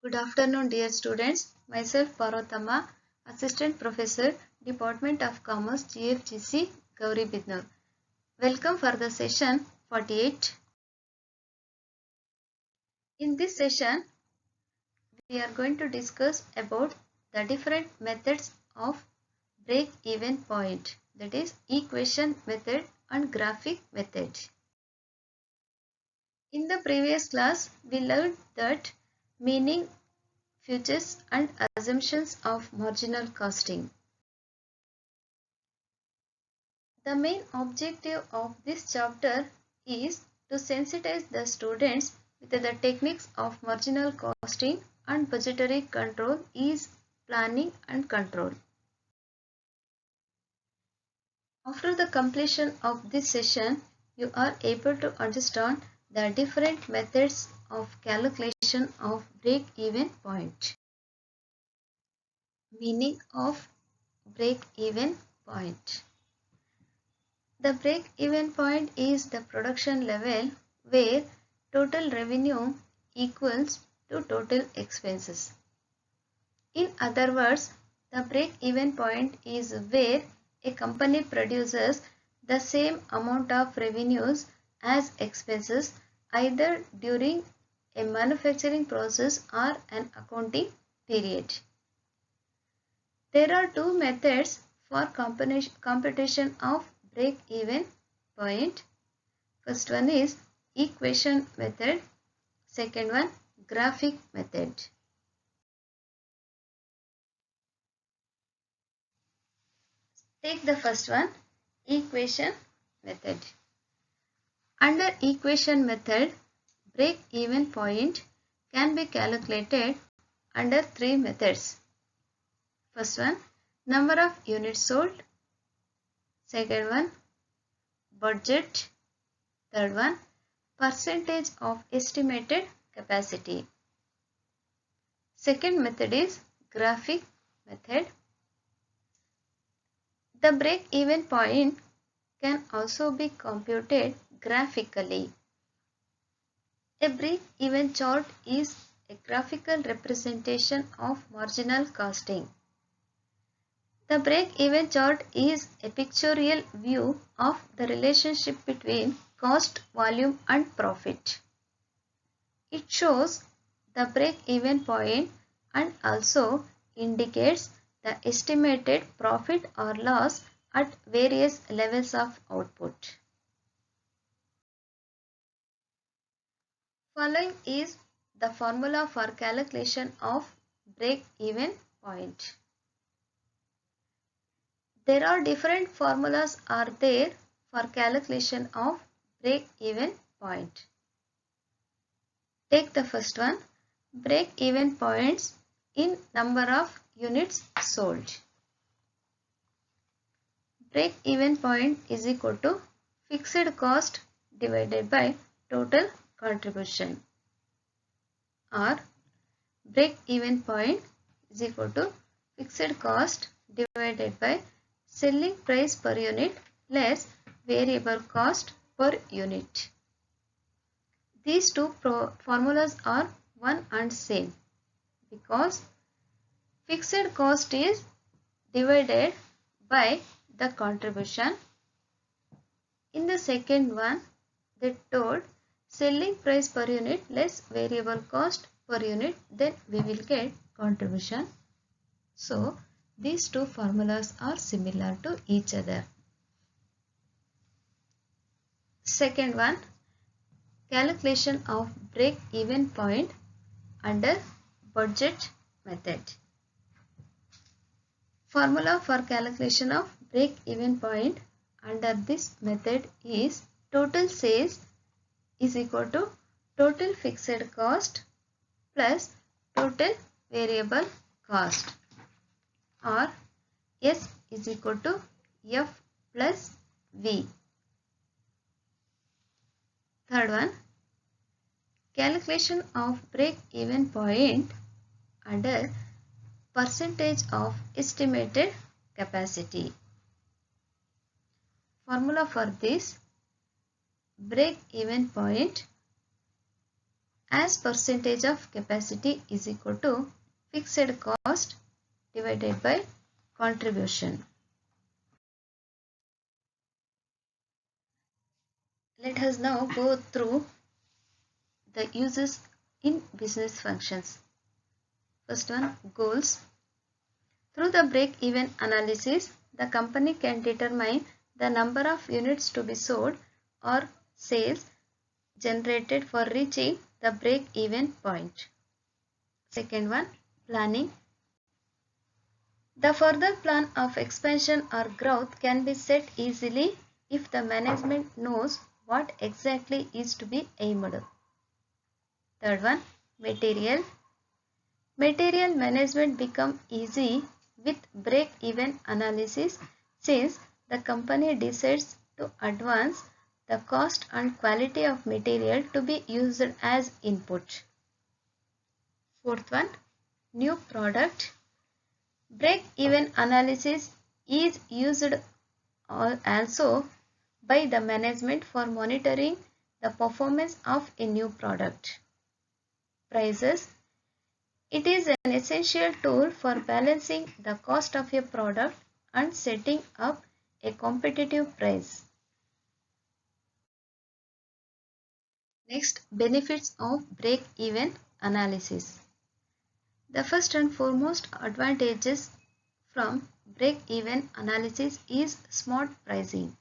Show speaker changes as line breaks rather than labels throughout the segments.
Good afternoon, dear students. Myself Parvatama, Assistant Professor, Department of Commerce, GFGC, Gauribidnur. Welcome for the session 48. In this session, we are going to discuss about the different methods of break-even point, that is equation method and graphic method. In the previous class, we learned that meaning, features and assumptions of marginal costing. The main objective of this chapter is to sensitize the students with the techniques of marginal costing and budgetary control is planning and control. After the completion of this session, you are able to understand the different methods of calculation of break-even point. Meaning of break-even point. The break-even point is the production level where total revenue equals to total expenses. In other words, the break-even point is where a company produces the same amount of revenues as expenses either during a manufacturing process or an accounting period. There are two methods for computation of break-even point. First one is equation method. Second one, graphic method. Take the first one, equation method. Under equation method, break-even point can be calculated under three methods. First one, number of units sold. Second one, budget. Third one, percentage of estimated capacity. Second method is graphic method. The break-even point can also be computed graphically. A break-even chart is a graphical representation of marginal costing. The break-even chart is a pictorial view of the relationship between cost, volume and profit. It shows the break-even point and also indicates the estimated profit or loss at various levels of output. Following is the formula for calculation of break-even point. There are different formulas are there for calculation of break-even point. Take the first one, break-even points in number of units sold. Break-even point is equal to fixed cost divided by total contribution, or break-even point is equal to fixed cost divided by selling price per unit less variable cost per unit. These two formulas are one and same because fixed cost is divided by the contribution. In the second one, they told selling price per unit less variable cost per unit, then we will get contribution. So, these two formulas are similar to each other. Second one, calculation of break-even point under budget method. Formula for calculation of break-even point under this method is total sales is equal to total fixed cost plus total variable cost, or S is equal to F plus V. Third one, calculation of break-even point under percentage of estimated capacity. Formula for this break-even point as percentage of capacity is equal to fixed cost divided by contribution. Let us now go through the uses in business functions. First one, goals. Through the break-even analysis, the company can determine the number of units to be sold or sales generated for reaching the break-even point. Second one, planning. The further plan of expansion or growth can be set easily if the management knows what exactly is to be aimed. Third one, material. Material management becomes easy with break-even analysis since the company decides to advance the cost and quality of material to be used as input. Fourth one, new product. Break-even analysis is used also by the management for monitoring the performance of a new product. Prices. It is an essential tool for balancing the cost of a product and setting up a competitive price. Next, benefits of break-even analysis. The first and foremost advantages from break-even analysis is smart pricing.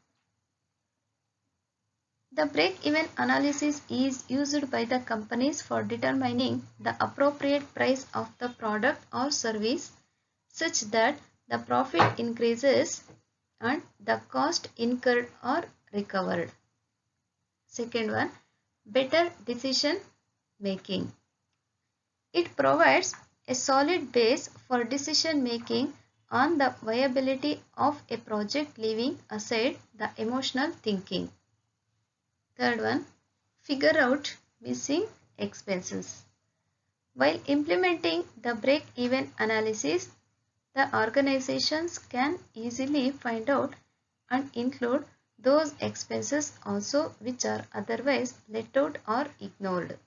The break-even analysis is used by the companies for determining the appropriate price of the product or service such that the profit increases and the cost incurred are recovered. Second one, better decision making. It provides a solid base for decision making on the viability of a project, leaving aside the emotional thinking. Third one, figure out missing expenses. While implementing the break-even analysis, the organizations can easily find out and include those expenses also which are otherwise left out or ignored.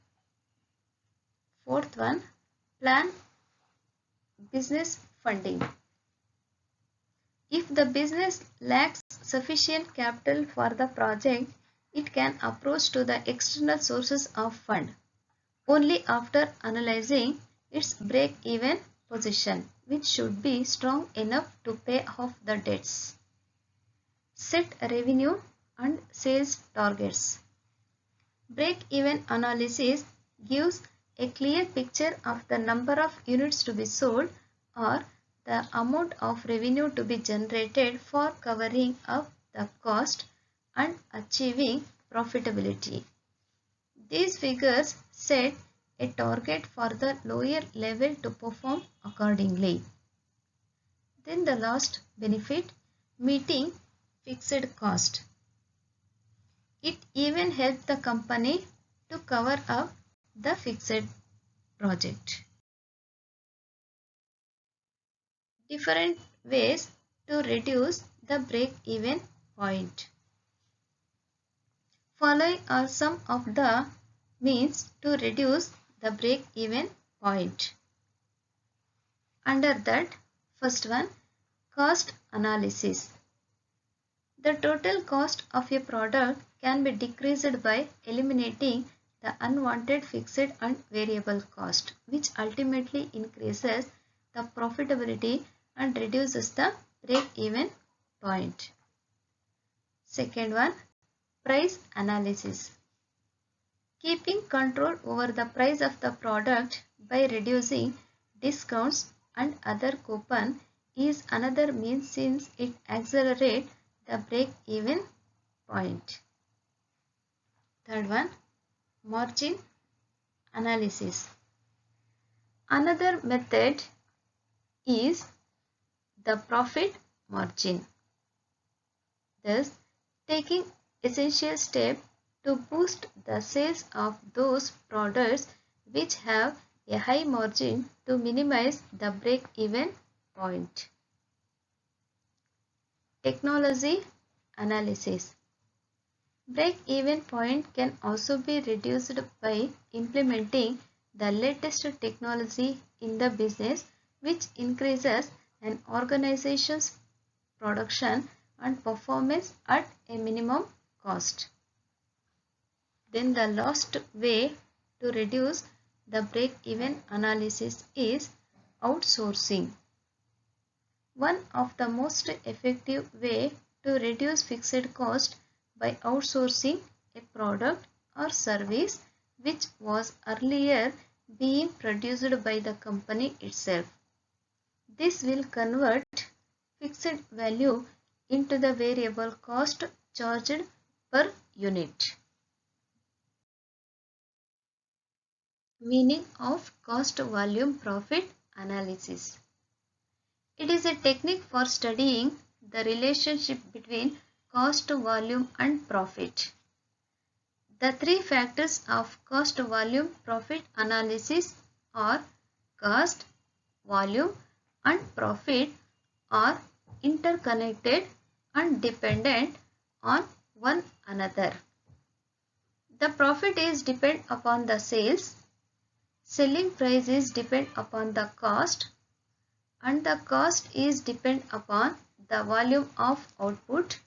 Fourth one, plan business funding. If the business lacks sufficient capital for the project, it can approach to the external sources of fund only after analyzing its break-even position, which should be strong enough to pay off the debts. Set revenue and sales targets. Break-even analysis gives a clear picture of the number of units to be sold or the amount of revenue to be generated for covering up the cost and achieving profitability. These figures set a target for the lower level to perform accordingly. Then the last benefit, meeting fixed cost. It even helps the company to cover up the fixed project. Different ways to reduce the break-even point. Following are some of the means to reduce the break-even point. Under that, first one, cost analysis. The total cost of a product can be decreased by eliminating the unwanted fixed and variable cost, which ultimately increases the profitability and reduces the break-even point. Second one, price analysis. Keeping control over the price of the product by reducing discounts and other coupon is another means since it accelerates the break-even point. Third one, margin analysis. Another method is the profit margin. Thus, taking essential steps to boost the sales of those products which have a high margin to minimize the break-even point. Technology analysis. Break-even point can also be reduced by implementing the latest technology in the business, which increases an organization's production and performance at a minimum cost. Then the last way to reduce the break-even analysis is outsourcing. One of the most effective way to reduce fixed cost by outsourcing a product or service which was earlier being produced by the company itself. This will convert fixed value into the variable cost charged per unit. Meaning of cost volume profit analysis. It is a technique for studying the relationship between cost, volume and profit. The three factors of cost, volume, profit analysis are cost, volume and profit are interconnected and dependent on one another. The profit is depend upon the sales, selling price is depend upon the cost, and the cost is depend upon the volume of output,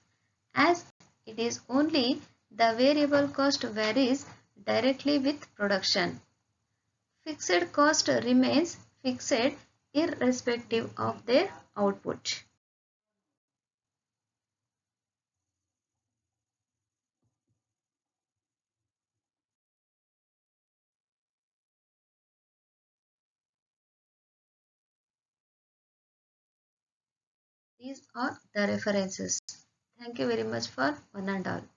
as it is only the variable cost varies directly with production. Fixed cost remains fixed irrespective of their output. These are the references. Thank you very much for one and all.